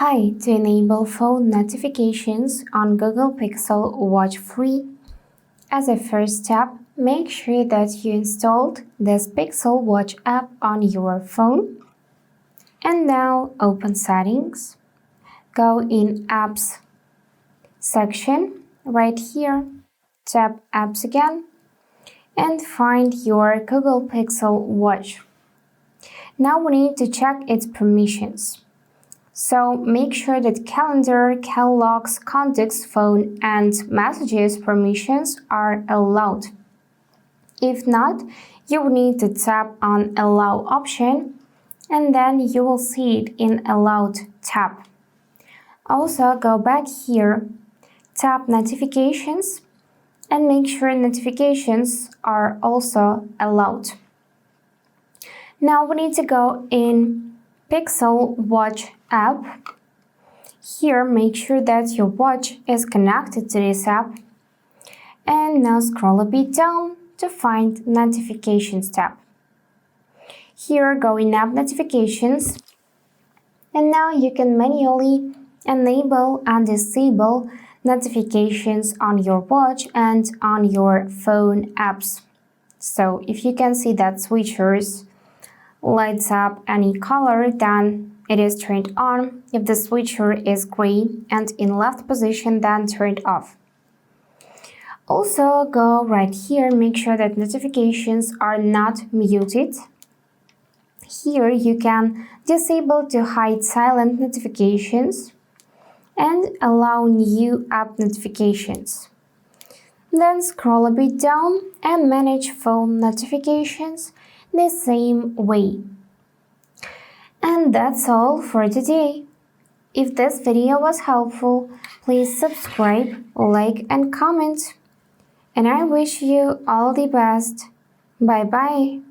Hi, to enable phone notifications on Google Pixel Watch Free. As a first step, make sure that you installed this Pixel Watch app on your phone. And now open Settings. Go in Apps section right here. Tap Apps again and find your Google Pixel Watch. Now we need to check its permissions. So make sure that calendar, cal logs, contacts, phone, and messages permissions are allowed. If not, you will need to tap on Allow option and then you will see it in Allowed tab. Also go back here, tap Notifications and make sure notifications are also allowed. Now we need to go in Pixel Watch app. Here make sure that your watch is connected to this app and now scroll a bit down to find Notifications tab. Here go in App Notifications and now you can manually enable and disable notifications on your watch and on your phone apps. So if you can see that switchers lights up any color, then it is turned on. If the switcher is gray and in left position, then turned off. Also go right here, make sure that notifications are not muted. Here you can disable to hide silent notifications and allow new app notifications. Then scroll a bit down and manage phone notifications the same way. And that's all for today. If this video was helpful, please subscribe, like and comment. And I wish you all the best. Bye bye.